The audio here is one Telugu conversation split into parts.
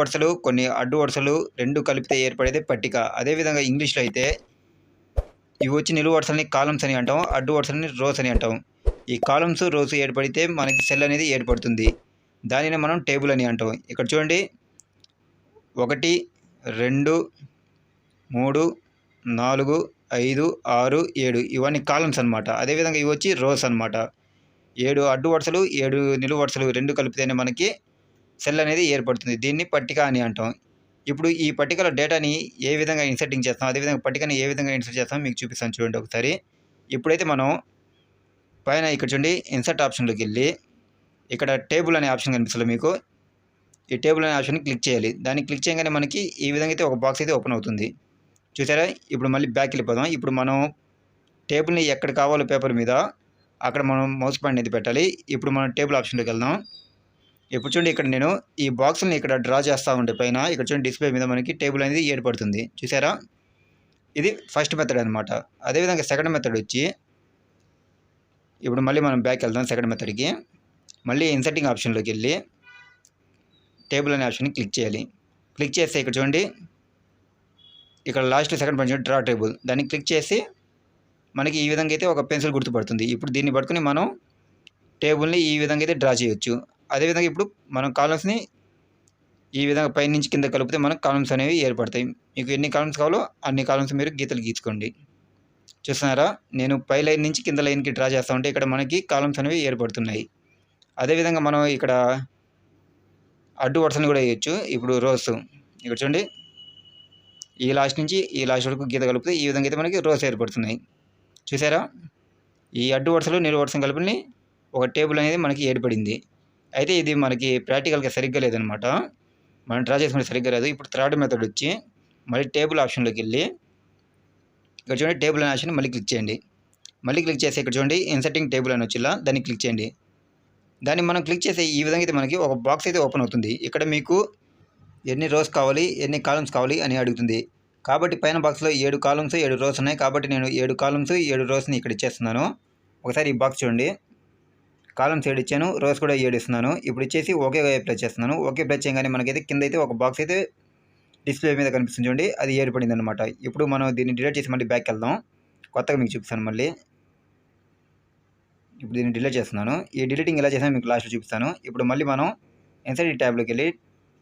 వరుసలు, కొన్ని అడ్డు వరుసలు 2 కలిపితే ఏర్పడేదే పట్టిక. అదేవిధంగా ఇంగ్లీష్‌లో అయితే ఇవి వచ్చి నిలువు వరుసలని కాలమ్స్ అని అంటాం. అడ్డు వరుసలని రోస్ అని అంటాం. ఈ కాలమ్స్, రోస్ ఏర్పడితే మనకి సెల్ అనేది ఏర్పడుతుంది. దానినే మనం టేబుల్ అని అంటాం. ఇక్కడ చూడండి 1, 2, 3, 4, 5, 6, 7 ఇవన్నీ కాలమ్స్ అనమాట. అదేవిధంగా ఇవి వచ్చి రోస్ అనమాట. 7 అడ్డు వరుసలు, 7 నిలువు వరుసలు 2 కలిపితేనే మనకి సెల్ అనేది ఏర్పడుతుంది. దీన్ని పట్టిక అని అంటాం. ఇప్పుడు ఈ పట్టికలో డేటాని ఏ విధంగా ఇన్సర్టింగ్ చేస్తాం, అదేవిధంగా పట్టికని ఏ విధంగా ఇన్సర్ట్ చేస్తాం మీకు చూపిస్తాను చూడండి ఒకసారి. ఇప్పుడైతే మనం పైన ఇక్కడ చూడండి ఇన్సర్ట్ ఆప్షన్లోకి వెళ్ళి ఇక్కడ టేబుల్ అనే ఆప్షన్ కనిపిస్తుంది మీకు. ఈ టేబుల్ అనే ఆప్షన్ని క్లిక్ చేయాలి. దాన్ని క్లిక్ చేయగానే మనకి ఈ విధంగా అయితే ఒక బాక్స్ అయితే ఓపెన్ అవుతుంది. చూసారా? ఇప్పుడు మళ్ళీ బ్యాక్ వెళ్ళిపోదాం. ఇప్పుడు మనం టేబుల్ని ఎక్కడ కావాలో పేపర్ మీద అక్కడ మనం మౌస్ పాయింట్ అనేది పెట్టాలి. ఇప్పుడు మనం టేబుల్ ఆప్షన్లోకి వెళ్దాం. ఇప్పుడు చూడండి ఇక్కడ నేను ఈ బాక్స్ని ఇక్కడ డ్రా చేస్తూ ఉంటే పైన ఇక్కడ చూడండి డిస్ప్లే మీద మనకి టేబుల్ అనేది ఏర్పడుతుంది. చూసారా? ఇది ఫస్ట్ మెథడ్ అనమాట. అదేవిధంగా సెకండ్ మెథడ్ వచ్చి ఇప్పుడు మళ్ళీ మనం బ్యాక్ వెళ్దాం. సెకండ్ మెథడ్కి మళ్ళీ ఇన్సర్టింగ్ ఆప్షన్లోకి వెళ్ళి టేబుల్ అనే ఆప్షన్ని క్లిక్ చేయాలి. క్లిక్ చేస్తే ఇక్కడ చూడండి ఇక్కడ last second point draw table, దాన్ని క్లిక్ చేసి మనకి ఈ విధంగా అయితే ఒక పెన్సిల్ గుర్తుపడుతుంది. ఇప్పుడు దీన్ని పట్టుకుని మనం టేబుల్ని ఈ విధంగా అయితే డ్రా చేయొచ్చు. అదేవిధంగా ఇప్పుడు మనం కాలమ్స్ని ఈ విధంగా పై నుంచి కింద కలిపితే మనకు కాలమ్స్ అనేవి ఏర్పడతాయి. మీకు ఎన్ని కాలమ్స్ కావాలో అన్ని కాలమ్స్ మీరు గీతలు గీసుకోండి. చూస్తున్నారా? నేను పై లైన్ నుంచి కింద లైన్కి డ్రా చేస్తూ ఉంటే ఇక్కడ మనకి కాలమ్స్ అనేవి ఏర్పడుతున్నాయి. అదేవిధంగా మనం ఇక్కడ అడ్డు వరుసని కూడా వేయచ్చు. ఇప్పుడు రోస్ ఇక్కడ చూడండి ఈ లాస్ట్ నుంచి ఈ లాస్ట్ వరకు గీత కలిపితే ఈ విధంగా అయితే మనకి రోస్ ఏర్పడుతున్నాయి. చూసారా? ఈ అడ్డు వరుసలు నిలువు వరుసలు కలిపి ఒక టేబుల్ అనేది మనకి ఏర్పడింది. అయితే ఇది మనకి ప్రాక్టికల్గా సరిగ్గా లేదనమాట. మనం డ్రా చేసుకుంటే సరిగ్గా లేదు. ఇప్పుడు థర్డ్ మెథడ్ వచ్చి మళ్ళీ టేబుల్ ఆప్షన్లోకి వెళ్ళి ఇక్కడ చూడండి టేబుల్ అనే ఆప్షన్ మళ్ళీ క్లిక్ చేయండి. మళ్ళీ క్లిక్ చేసి ఇక్కడ చూడండి ఇన్సర్టింగ్ టేబుల్ అని వచ్చిలా దాన్ని క్లిక్ చేయండి. దాన్ని మనం క్లిక్ చేసి ఈ విధంగా అయితే మనకి ఒక బాక్స్ అయితే ఓపెన్ అవుతుంది. ఇక్కడ మీకు ఎన్ని రోస్ కావాలి, ఎన్ని కాలమ్స్ కావాలి అని అడుగుతుంది. కాబట్టి పైన బాక్స్లో 7 కాలమ్స్ 7 రోస్ ఉన్నాయి. కాబట్టి నేను 7 కాలమ్స్ 7 రోస్ని ఇక్కడ ఇచ్చేస్తున్నాను. ఒకసారి ఈ బాక్స్ చూడండి, కాలమ్స్ 7 ఇచ్చాను, రోస్ కూడా 7 ఇస్తున్నాను. ఇప్పుడు ఇచ్చేసి ఓకే ప్రెస్ చేస్తున్నాను. ఓకే ప్రెస్ చేయగానే మనకైతే కింద అయితే ఒక బాక్స్ అయితే డిస్ప్లే మీద కనిపిస్తుంది చూడండి, అది ఏర్పడింది అనమాట. ఇప్పుడు మనం దీన్ని డిలీట్ చేసి మళ్ళీ బ్యాక్ వెళ్దాం. కొత్తగా మీకు చూపిస్తాను మళ్ళీ. ఇప్పుడు దీన్ని డిలీట్ చేస్తున్నాను. ఈ డిలీటింగ్ ఎలా చేసినా మీకు లాస్ట్లో చూపిస్తాను. ఇప్పుడు మళ్ళీ మనం ఇన్సర్ట్ ట్యాబ్లోకి వెళ్ళి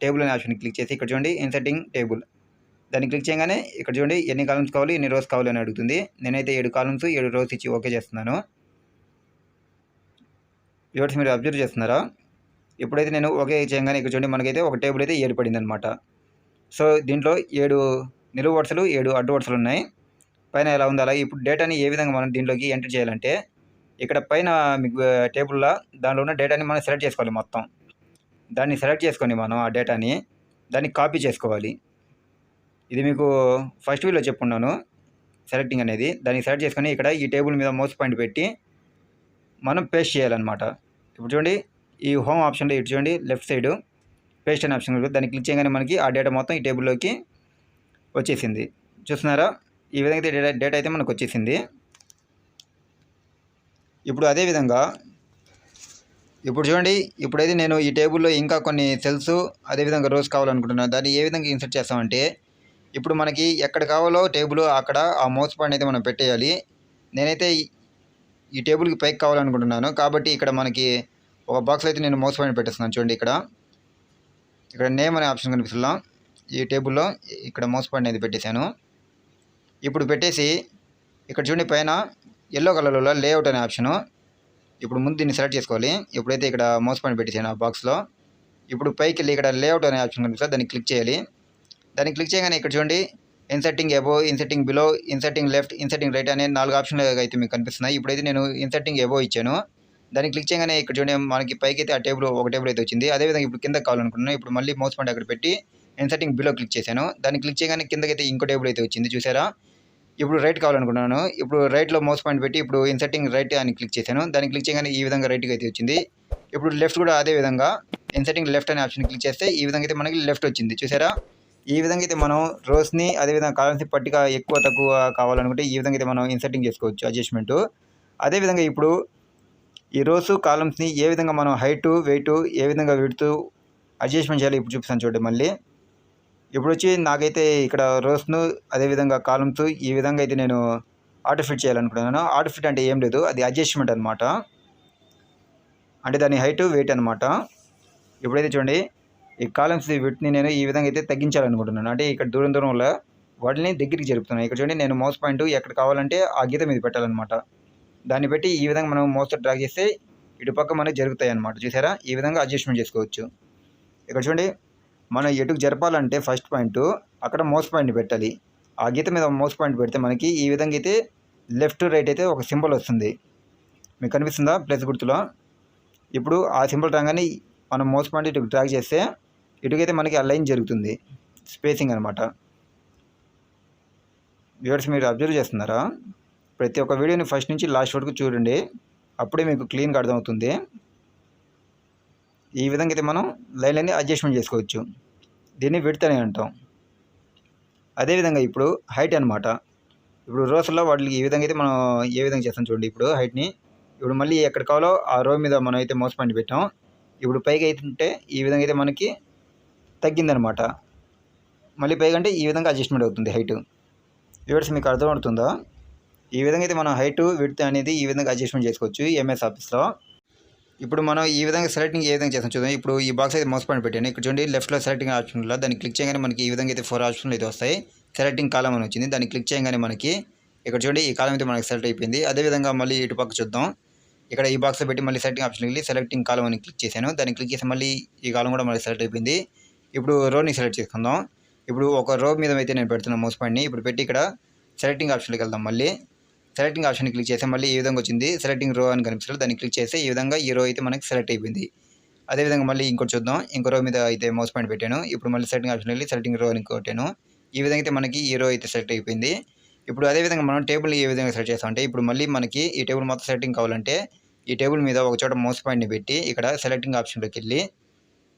టేబుల్ అనే ఆప్షన్ క్లిక్ చేసి ఇక్కడ చూడండి ఇన్సర్టింగ్ టేబుల్, దాన్ని క్లిక్ చేయగానే ఇక్కడ చూడండి ఎన్ని కాలమ్స్ కావాలి, ఎన్ని రోస్ కావాలి అని అడుగుతుంది. నేనైతే 7 కాలమ్స్ 7 రోస్ ఇచ్చి ఓకే చేస్తున్నాను. వ్యూవర్స్ మీరు అబ్జర్వ్ చేస్తున్నారా? ఇప్పుడైతే నేను ఓకే చేయగానే ఇక్కడ చూడండి మనకైతే ఒక టేబుల్ అయితే ఏర్పడింది అనమాట. సో దీంట్లో 7 నిలువు వరుసలు 7 అడ్డు వరుసలు ఉన్నాయి. పైన ఎలా ఉంది అలాగే ఇప్పుడు డేటాని ఏ విధంగా మనం దీంట్లోకి ఎంటర్ చేయాలంటే ఇక్కడ పైన మీకు టేబుల్లో దానిలో ఉన్న డేటాని మనం సెలెక్ట్ చేసుకోవాలి మొత్తం. దాన్ని సెలెక్ట్ చేసుకొని మనం ఆ డేటాని దాన్ని కాపీ చేసుకోవాలి. ఇది మీకు ఫస్ట్ వీడియోలో చెప్పుకున్నాను సెలెక్టింగ్ అనేది. దాన్ని సెలెక్ట్ చేసుకొని ఇక్కడ ఈ టేబుల్ మీద మౌస్ పాయింట్ పెట్టి మనం పేస్ట్ చేయాలన్నమాట. ఇప్పుడు చూడండి ఈ హోమ్ ఆప్షన్లో ఇటు చూడండి లెఫ్ట్ సైడ్ పేస్ట్ అనే ఆప్షన్, దాన్ని క్లిక్ చేయగానే మనకి ఆ డేటా మొత్తం ఈ టేబుల్లోకి వచ్చేసింది. చూస్తున్నారా? ఈ విధంగా అయితే డేటా అయితే మనకు వచ్చేసింది. ఇప్పుడు అదేవిధంగా ఇప్పుడు చూడండి ఇప్పుడైతే నేను ఈ టేబుల్లో ఇంకా కొన్ని సెల్స్ అదేవిధంగా రోస్ కావాలనుకుంటున్నాను. దాన్ని ఏ విధంగా ఇన్సర్ట్ చేస్తామంటే ఇప్పుడు మనకి ఎక్కడ కావాలో టేబుల్ అక్కడ ఆ మౌస్ పాయింట్ అయితే మనం పెట్టేయాలి. నేనైతే ఈ టేబుల్కి పైకి కావాలనుకుంటున్నాను కాబట్టి ఇక్కడ మనకి ఒక బాక్స్ అయితే నేను మౌస్ పాయింట్ పెట్టేస్తున్నాను. చూడండి ఇక్కడ నేమ్ అనే ఆప్షన్ కనిపిస్తుందా, ఈ టేబుల్లో ఇక్కడ మౌస్ పాయింట్ అనేది పెట్టేశాను. ఇప్పుడు పెట్టేసి ఇక్కడ చూడండి పైన ఎల్లో కలర్లో లేఅవుట్ అనే ఆప్షను, ఇప్పుడు ముందు దీన్ని సెలెక్ట్ చేసుకోవాలి. ఎప్పుడైతే ఇక్కడ మౌస్ పాయింట్ పెట్టేసాను ఆ బాక్స్లో, ఇప్పుడు పైకి వెళ్ళి ఇక్కడ లేఅవుట్ అనే ఆప్షన్ కనిపిస్తుంది, దాన్ని క్లిక్ చేయాలి. దాన్ని క్లిక్ చేయగానే ఇక్కడ చూడండి inserting above, inserting below, inserting left, inserting right అనే 4 ఆప్షన్లు అయితే మీకు కనిపిస్తున్నాయి. ఇప్పుడైతే నేను ఇన్సర్టింగ్ అబోవ్ ఇచ్చాను. దాన్ని క్లిక్ చేయగానే ఇక్కడ చూడండి మనకి పైకి అయితే ఆ ఒక టేబుల్ అయితే వచ్చింది. అదేవిధంగా ఇప్పుడు కింద కావాలనుకుంటున్నాను. ఇప్పుడు మళ్ళీ మౌస్ పాయింట్ అక్కడ పెట్టి ఇన్సర్టింగ్ బిలో క్లిక్ చేశాను. దాన్ని క్లిక్ చేయగానే కిందకైతే ఇంకో టేబుల్ అయితే వచ్చింది. చూసారా? ఇప్పుడు రైట్ కావాలనుకున్నాను. ఇప్పుడు రైట్లో మౌస్ పాయింట్ పెట్టి ఇప్పుడు ఇన్సర్టింగ్ రైట్ అని క్లిక్ చేశాను. దాన్ని క్లిక్ చేయగానే ఈ విధంగా రైట్కి అయితే వచ్చింది. ఇప్పుడు లెఫ్ట్ కూడా అదే విధంగా ఇన్సర్టింగ్ లెఫ్ట్ అనే ఆప్షన్ క్లిక్ చేస్తే ఈ విధంగా అయితే మనకి లెఫ్ట్ వచ్చింది. చూసారా? ఈ విధంగా అయితే మనం రోస్ని అదేవిధంగా కాలమ్స్ని పట్టిక ఎక్కువ తక్కువ కావాలనుకుంటే ఈ విధంగా అయితే మనం ఇన్సర్టింగ్ చేసుకోవచ్చు అడ్జస్ట్మెంట్. అదేవిధంగా ఇప్పుడు ఈ రోస్ కాలమ్స్ని ఏ విధంగా మనం హైటు వెయిట్ ఏ విధంగా విడుతూ అడ్జస్ట్మెంట్ చేయాలి ఇప్పుడు చూపిస్తాను చూడండి మళ్ళీ. ఇప్పుడు వచ్చి నాకైతే ఇక్కడ రోస్ను అదేవిధంగా కాలమ్స్ ఈ విధంగా అయితే నేను ఆటో ఫిట్ చేయాలనుకుంటున్నాను. ఆటో ఫిట్ అంటే ఏం లేదు, అది అడ్జస్ట్మెంట్ అనమాట. అంటే దాని హైట్ వెయిట్ అనమాట. ఇప్పుడైతే చూడండి ఈ కాలమ్స్ వీటిని నేను ఈ విధంగా అయితే తగ్గించాలనుకుంటున్నాను. అంటే ఇక్కడ దూరం దూరం వల్ల వాటిని దగ్గరికి జరుపుతున్నాను. ఇక్కడ చూడండి నేను మౌస్ పాయింట్ ఎక్కడ కావాలంటే ఆ గీత మీద పెట్టాలన్నమాట. దాన్ని పెట్టి ఈ విధంగా మనం మౌస్తో డ్రాగ్ చేస్తే ఇటుపక్క మనకి జరుగుతాయి అన్నమాట. చూసారా, ఈ విధంగా అడ్జస్ట్మెంట్ చేసుకోవచ్చు. ఇక్కడ చూడండి మనం ఎటుకు జరపాలంటే ఫస్ట్ పాయింట్ అక్కడ మౌస్ పాయింట్ పెట్టాలి. ఆ గీత మీద మౌస్ పాయింట్ పెడితే మనకి ఈ విధంగా అయితే లెఫ్ట్ రైట్ అయితే ఒక సింబల్ వస్తుంది. మీకు కనిపిస్తుందా ప్లస్ గుర్తులో? ఇప్పుడు ఆ సింబల్ రాగానే మనం మౌస్ పాయింట్ ఇటు డ్రాగ్ చేస్తే ఇటుకైతే మనకి ఆ లైన్ జరుగుతుంది, స్పేసింగ్ అనమాట. వ్యూవర్స్ మీరు అబ్జర్వ్ చేస్తున్నారా? ప్రతి ఒక్క వీడియోని ఫస్ట్ నుంచి లాస్ట్ వరకు చూడండి, అప్పుడే మీకు క్లీన్గా అర్థమవుతుంది. ఈ విధంగా అయితే మనం లైన్లన్నీ అడ్జస్ట్మెంట్ చేసుకోవచ్చు. దీన్ని విడ్త్ అని అంటాం. అదేవిధంగా ఇప్పుడు హైట్ అనమాట. ఇప్పుడు రోస్లో వాటికి ఈ విధంగా అయితే మనం ఏ విధంగా చేస్తాం చూడండి. ఇప్పుడు హైట్ని ఇప్పుడు మళ్ళీ ఎక్కడ కావాలో ఆ రో మీద మనం అయితే మౌస్ పాయింట్ పెట్టాం. ఇప్పుడు పైకి అయితే ఈ విధంగా అయితే మనకి తగ్గిందనమాట. మళ్ళీ పైగా అంటే ఈ విధంగా అడ్జస్ట్మెంట్ అవుతుంది హైట్. వ్యూవర్స్ మీకు అర్థమవుతుందా? ఈ విధంగా అయితే మనం హైట్ విడ్త్ అనేది ఈ విధంగా అడ్జస్ట్మెంట్ చేసుకోవచ్చు ఎంఎస్ ఆఫీస్లో. ఇప్పుడు మనం ఈ విధంగా సెలెక్టింగ్ ఏ విధంగా చేస్తాం చూద్దాం. ఇప్పుడు ఈ బాక్స్ అయితే మౌస్ పాయింట్ పెట్టాను. ఇక్కడ చూడండి లెఫ్ట్లో సెలెక్టింగ్ ఆప్షన్లో దాన్ని క్లిక్ చేయగానే మనకి ఈ విధంగా అయితే 4 ఆప్షన్లు అయితే వస్తాయి. సెలెక్టింగ్ కాలం అని వచ్చింది. దాన్ని క్లిక్ చేయగానే మనకి ఇక్కడ చూడండి ఈ కాలం అయితే మనకి సెలెక్ట్ అయిపోయింది. అదేవిధంగా మళ్ళీ ఇటు పక్క చూద్దాం. ఇక్కడ ఈ బాక్స్లో పెట్టి మళ్ళీ సెలెక్టింగ్ ఆప్షన్కి వెళ్ళి సెలెక్టింగ్ కాలం అని క్లిక్ చేశాను. దాన్ని క్లిక్ చేసి మళ్ళీ ఈ కాలం కూడా మనకి సెలెక్ట్ అయిపోయింది. ఇప్పుడు రోని సెలెక్ట్ చేసుకుందాం. ఇప్పుడు ఒక రో మీద అయితే నేను పెడుతున్నాను మౌస్ పాయింట్ని. ఇప్పుడు పెట్టి ఇక్కడ సెలెక్టింగ్ ఆప్షన్కి వెళ్దాం. మళ్ళీ సెలెక్టింగ్ ఆప్షన్ క్లిక్ చేస్తే మళ్ళీ ఈ విధంగా వచ్చింది, సెలెక్టింగ్ రో అని కనిపిస్తుంది. దాన్ని క్లిక్ చేస్తే ఈ విధంగా ఈ రో అయితే మనకి సెలెక్ట్ అయిపోయింది. అదేవిధంగా మళ్ళీ ఇంకోటి చూద్దాం. ఇంకో రో మీద అయితే మౌస్ పాయింట్ పెట్టాను. ఇప్పుడు మళ్ళీ సెలెక్టింగ్ ఆప్షన్ వెళ్ళి సెలెక్టింగ్ రో అని కొట్టాను. ఈ విధంగా అయితే మనకి ఈ రో అయితే సెలెక్ట్ అయిపోయింది. ఇప్పుడు అదేవిధంగా మనం టేబుల్ ఏ విధంగా సెలెక్ట్ చేస్తామంటే ఇప్పుడు మళ్ళీ మనకి ఈ టేబుల్ మొత్తం సెలెక్టింగ్ కావాలంటే ఈ టేబుల్ మీద ఒక చోట మౌస్ పాయింట్ని పెట్టి ఇక్కడ సెలెక్టింగ్ ఆప్షన్లోకి వెళ్ళి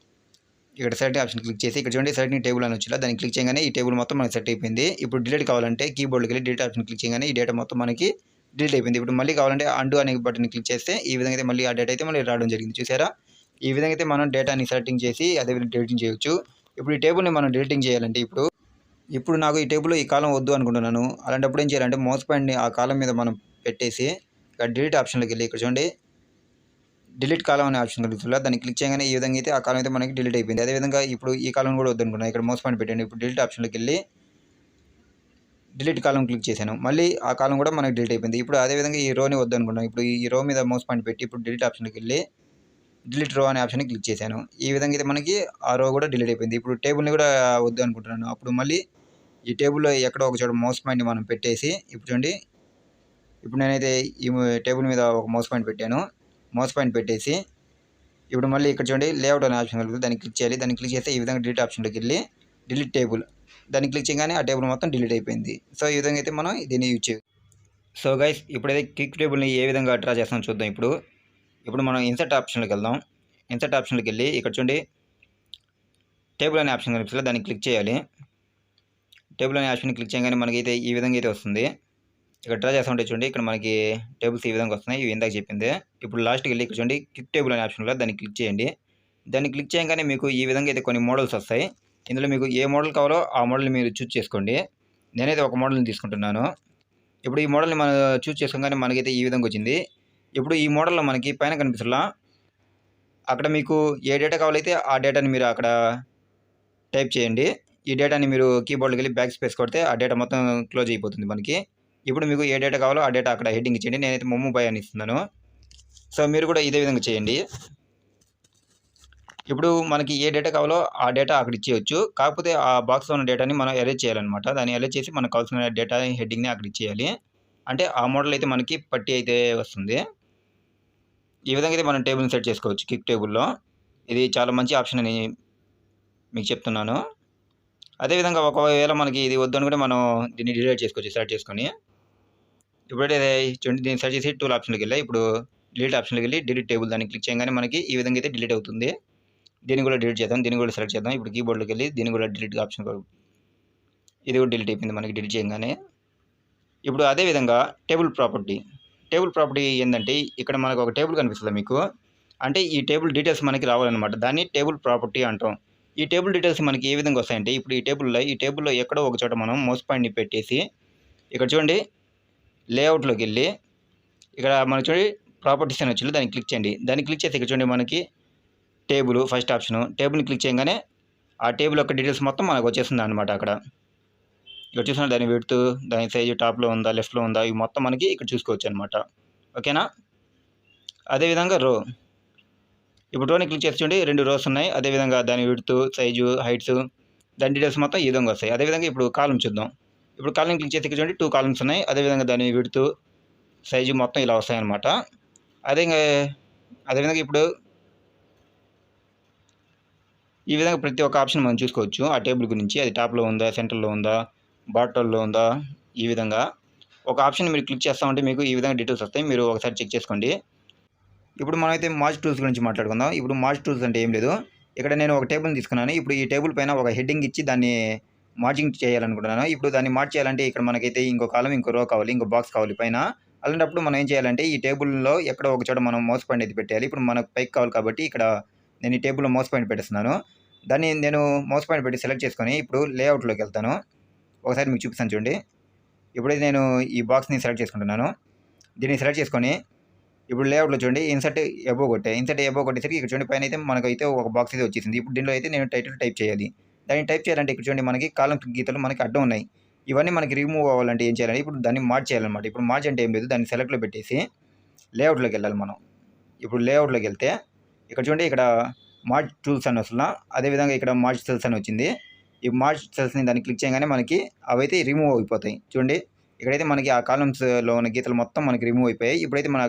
ఇక్కడ సెలెక్టింగ్ ఆప్షన్ క్లిక్ చేసి ఇక్కడ చూడండి సెలెక్టింగ్ టేబుల్ అని వచ్చిందా, దాన్ని క్లిక్ చేయగానే ఈ టేబుల్ మొత్తం మనకి సెట్ అయిపోయింది. ఇప్పుడు డిలీట్ కావాలంటే కీబోర్డ్కి వెళ్ళి డిలీట్ ఆప్షన్ క్లిక్ చేయగానే ఈ డేటా మొత్తం మనకి డిలీట్ అయిపోయింది. ఇప్పుడు మళ్ళీ కావాలంటే అండు అనే బటన్ క్లిక్ చేస్తే ఈ విధంగా అయితే మళ్ళీ ఆ డేటా అయితే మళ్ళీ రావడం జరిగింది. చూసారా, ఈ విధంగా అయితే మనం డేటాని సెలెక్టింగ్ చేసి అదేవిధంగా డిలీటింగ్ చేయొచ్చు. ఇప్పుడు ఈ టేబుల్ని మనం డిలీటింగ్ చేయాలంటే ఇప్పుడు నాకు ఈ టేబుల్ ఈ కాలం వద్దు అనుకుంటున్నాను. అలాంటప్పుడు ఏం చేయాలంటే మౌస్ పాయింట్ని ఆ కాలం మీద మనం పెట్టేసి ఇక్కడ డిలీట్ ఆప్షన్లోకి వెళ్ళి ఇక్కడ చూడండి డిలీట్ కాలం అనే ఆప్షన్ కలుగుతుందా, దాన్ని క్లిక్ చేయగానే ఈ విధంగా అయితే ఆ కాలం అయితే మనకి డిలీట్ అయిపోయింది. అదేవిధంగా ఇప్పుడు ఈ కాలం కూడా వద్దనుకున్నాను. ఇక్కడ మౌస్ పాయింట్ పెట్టండి. ఇప్పుడు డిలీట్ ఆప్షన్లోకి వెళ్ళి డిలీట్ కాలం క్లిక్ చేశాను. మళ్ళీ ఆ కాలం కూడా మనకి డిలీట్ అయిపోయింది. ఇప్పుడు అదేవిధంగా ఈ రోని వద్దనుకున్నాను. ఇప్పుడు ఈ రో మీద మౌస్ పాయింట్ పెట్టి ఇప్పుడు డిలీట్ ఆప్షన్లోకి వెళ్ళి డిలీట్ రో అనే ఆప్షన్ని క్లిక్ చేశాను. ఈ విధంగా అయితే మనకి ఆ రో కూడా డిలీట్ అయిపోయింది. ఇప్పుడు టేబుల్ని కూడా వద్దు అనుకుంటున్నాను. అప్పుడు మళ్ళీ ఈ టేబుల్లో ఎక్కడో ఒక చోట మౌస్ పాయింట్ని మనం పెట్టేసి ఇప్పుడు చూడండి ఇప్పుడు నేనైతే ఈ టేబుల్ మీద ఒక మౌస్ పాయింట్ పెట్టాను. మౌస్ పాయింట్ పెట్టేసి ఇప్పుడు మళ్ళీ ఇక్కడ చూడండి లేఅవుట్ అనే ఆప్షన్ కలుగుతుంది, దాన్ని క్లిక్ చేయాలి. దాన్ని క్లిక్ చేస్తే ఈ విధంగా డిలీట్ ఆప్షన్లోకి వెళ్ళి డిలీట్ టేబుల్ దాన్ని క్లిక్ చేయగానే ఆ టేబుల్ మొత్తం డిలీట్ అయిపోయింది. సో ఈ విధంగా అయితే మనం దీన్ని యూజ్ చేయవచ్చు. సో గైస్ ఇప్పుడైతే క్విక్ టేబుల్ని ఏ విధంగా డ్రా చేస్తామో చూద్దాం. ఇప్పుడు మనం ఇన్సర్ట్ ఆప్షన్లోకి వెళ్దాం. ఇన్సర్ట్ ఆప్షన్లోకి వెళ్ళి ఇక్కడ చూడండి టేబుల్ అనే ఆప్షన్ కనిపిస్తుంది, దాన్ని క్లిక్ చేయాలి. టేబుల్ అనే ఆప్షన్ క్లిక్ చేయగానే మనకైతే ఈ విధంగా అయితే వస్తుంది. ఇక్కడ డ్రా చేస్తామంటే చూడండి ఇక్కడ మనకి టేబుల్స్ ఈ విధంగా వస్తున్నాయి, ఇవి ఇందాక చెప్పింది. ఇప్పుడు లాస్ట్కి వెళ్ళి ఇక్కడ చూడండి క్లిక్ టేబుల్ అనే ఆప్షన్లో దాన్ని క్లిక్ చేయండి. దాన్ని క్లిక్ చేయగానే మీకు ఈ విధంగా అయితే కొన్ని మోడల్స్ వస్తాయి. ఇందులో మీకు ఏ మోడల్ కావాలో ఆ మోడల్ని మీరు చూస్ చేసుకోండి. నేనైతే ఒక మోడల్ని తీసుకుంటున్నాను. ఇప్పుడు ఈ మోడల్ని మనం చూస్ చేసుకోగానే మనకైతే ఈ విధంగా వచ్చింది. ఇప్పుడు ఈ మోడల్లో మనకి పైన కనిపిస్తున్నా అక్కడ మీకు ఏ డేటా కావాలైతే ఆ డేటాని మీరు అక్కడ టైప్ చేయండి. ఈ డేటాని మీరు కీబోర్డ్కి వెళ్ళి బ్యాక్ స్పేస్ కొడితే ఆ డేటా మొత్తం క్లోజ్ అయిపోతుంది మనకి. ఇప్పుడు మీకు ఏ డేటా కావాలో ఆ డేటా అక్కడ హెడ్డింగ్ ఇచ్చేయండి. నేనైతే ముంబై అని ఇస్తున్నాను. సో మీరు కూడా ఇదే విధంగా చేయండి. ఇప్పుడు మనకి ఏ డేటా కావాలో ఆ డేటా అక్కడ ఇచ్చేయచ్చు. కాకపోతే ఆ బాక్స్లో ఉన్న డేటాని మనం అరేంజ్ చేయాలన్నమాట. దాన్ని అరేంజ్ చేసి మనకు కావాల్సిన డేటా హెడ్డింగ్ని అక్కడ ఇచ్చేయాలి. అంటే ఆ మోడల్ అయితే మనకి పట్టి అయితే వస్తుంది. ఈ విధంగా అయితే మనం టేబుల్ని సెట్ చేసుకోవచ్చు క్విక్ టేబుల్లో. ఇది చాలా మంచి ఆప్షన్ అని మీకు చెప్తున్నాను. అదేవిధంగా ఒకవేళ మనకి ఇది వద్దనుకుంటే మనం దీన్ని డిలీట్ చేసుకోవచ్చు సెలెక్ట్ చేసుకొని. ఇప్పుడైతే చూడండి దీన్ని సెర్చ్ చేసి టూల్ ఆప్షన్లోకి వెళ్ళి ఇప్పుడు డిలీట్ ఆప్షన్లోకి వెళ్ళి డిలీట్ టేబుల్ దాన్ని క్లిక్ చేయగానే మనకి ఈ విధంగా అయితే డిలీట్ అవుతుంది. దీన్ని కూడా డిలీట్ చేద్దాం. దీన్ని కూడా సెలెక్ట్ చేద్దాం. ఇప్పుడు కీబోర్డ్లోకి వెళ్ళి దీన్ని కూడా డిలీట్ ఆప్షన్ ఇది కూడా డిలీట్ అయిపోయింది మనకి డిలీట్ చేయగానే. ఇప్పుడు అదేవిధంగా టేబుల్ ప్రాపర్టీ ఏంటంటే ఇక్కడ మనకు ఒక టేబుల్ కనిపిస్తుంది మీకు. అంటే ఈ టేబుల్ డీటెయిల్స్ మనకి రావాలన్నమాట. దాన్ని టేబుల్ ప్రాపర్టీ అంటాం. ఈ టేబుల్ డీటెయిల్స్ మనకి ఏ విధంగా వస్తాయంటే ఇప్పుడు ఈ టేబుల్‌లో ఎక్కడో ఒక చోట మనం మౌస్ పాయింట్‌ని పెట్టేసి ఇక్కడ చూడండి లేఅవుట్‌లోకెళ్ళి ఇక్కడ మనకు చూడండి ప్రాపర్టీస్ అని వచ్చింది. దాన్ని క్లిక్ చేయండి. దాన్ని క్లిక్ చేసి ఇక్కడ చూడండి మనకి టేబుల్ ఫస్ట్ ఆప్షను. టేబుల్‌ని క్లిక్ చేయంగానే ఆ టేబుల్ యొక్క డీటెయిల్స్ మొత్తం మనకు వచ్చేస్తుందన్నమాట అక్కడ. ఇక్కడ చూస్తున్నారు దాని విడ్త్, దాని సైజు టాప్‌లో ఉందా, లెఫ్ట్‌లో ఉందా ఇవి మొత్తం మనకి ఇక్కడ చూసుకోవచ్చనమాట. ఓకేనా? అదేవిధంగా ఇప్పుడు రోని క్లిక్ చేసి చూడండి 2 రోస్ ఉన్నాయి. అదేవిధంగా దాని విడ్త్, సైజు, హైట్స్ దాని డీటెయిల్స్ మొత్తం ఈ విధంగా వస్తాయి. అదేవిధంగా ఇప్పుడు కాలమ్ చూద్దాం. ఇప్పుడు కాలమ్ క్లిక్ చేసి ఇక్కడ చూడండి 2 కాలమ్స్ ఉన్నాయి. అదేవిధంగా దాని విడ్త్, సైజు మొత్తం ఇలా వస్తాయన్నమాట. అదేవిధంగా ఇప్పుడు ఈ విధంగా ప్రతి ఒక్క ఆప్షన్ మనం చూసుకోవచ్చు ఆ టేబుల్ గురించి. అది టాప్‌లో ఉందా, సెంటర్‌లో ఉందా, బాటంలో ఉందా ఈ విధంగా. ఒక ఆప్షన్ మీరు క్లిక్ చేస్తా ఉంటే మీకు ఈ విధంగా డీటెయిల్స్ వస్తాయి. మీరు ఒకసారి చెక్ చేసుకోండి. ఇప్పుడు మనమైతే మార్జ్ టూల్స్ గురించి మాట్లాడుకుందాం. ఇప్పుడు మార్జ్ టూల్స్ అంటే ఏం లేదు. ఇక్కడ నేను ఒక టేబుల్‌ని తీసుకున్నాను. ఇప్పుడు ఈ టేబుల్ పైన ఒక హెడ్డింగ్ ఇచ్చి దాన్ని మార్జింగ్ చేయాలనుకుంటున్నాను. ఇప్పుడు దాన్ని మార్జ్ చేయాలంటే ఇక్కడ మనకైతే ఇంకో కాలమ్, ఇంకో రో కావాలి, ఇంకో బాక్స్ కావాలి పైన. అలాంటప్పుడు మనం ఏం చేయాలంటే ఈ టేబుల్‌లో ఎక్కడో ఒక చోట మనం మౌస్ పాయింట్ అయితే పెట్టేయాలి. ఇప్పుడు మనకు పైకి కావాలి కాబట్టి ఇక్కడ నేను ఈ టేబుల్‌లో మౌస్ పాయింట్ పెట్టేస్తున్నాను. దాన్ని నేను మౌస్ పాయింట్ పెట్టి సెలెక్ట్ చేసుకొని ఇప్పుడు లేఅవుట్‌లోకి వెళ్తాను. ఒకసారి మీకు చూపిస్తాను చూడండి. ఇప్పుడైతే నేను ఈ బాక్స్‌ని సెలెక్ట్ చేసుకుంటున్నాను. దీన్ని సెలెక్ట్ చేసుకొని ఇప్పుడు లేఅవుట్‌లో చూడండి ఇన్సర్ట్ అబోవ్ కొట్టా. ఇన్సర్ట్ అబోవ్ కొట్టేసరికి ఇక్కడ చూడండి పైన అయితే మనకైతే ఒక బాక్స్ అయితే వచ్చేసింది. ఇప్పుడు దీనిలో అయితే నేను టైటిల్ టైప్ చేయాలి. దాన్ని టైప్ చేయాలంటే ఇక్కడ చూడండి మనకి కాలమ్స్ గీతలు మనకి అడ్డం ఉన్నాయి. ఇవన్నీ మనకి రిమూవ్ అవ్వాలంటే ఏం చేయాలంటే ఇప్పుడు దాన్ని మార్జ్ చేయాలన్నమాట. ఇప్పుడు మార్జ్ అంటే ఏం లేదు. దాన్ని సెలెక్ట్‌లో పెట్టేసి లేఅవుట్‌లోకి వెళ్ళాలి మనం. ఇప్పుడు లేఅవుట్‌లోకి వెళ్తే ఇక్కడ చూడండి ఇక్కడ మార్జ్ టూల్స్ అని వస్తుందా, అదేవిధంగా ఇక్కడ మార్జ్ సెల్స్ అని వచ్చింది. ఈ మార్జ్ సెల్స్‌ని దాన్ని క్లిక్ చేయగానే మనకి అవైతే రిమూవ్ అయిపోతాయి. చూడండి ఇక్కడైతే మనకి ఆ కాలమ్స్‌లో ఉన్న గీతలు మొత్తం మనకి రిమూవ్ అయిపోయాయి. ఇప్పుడైతే మన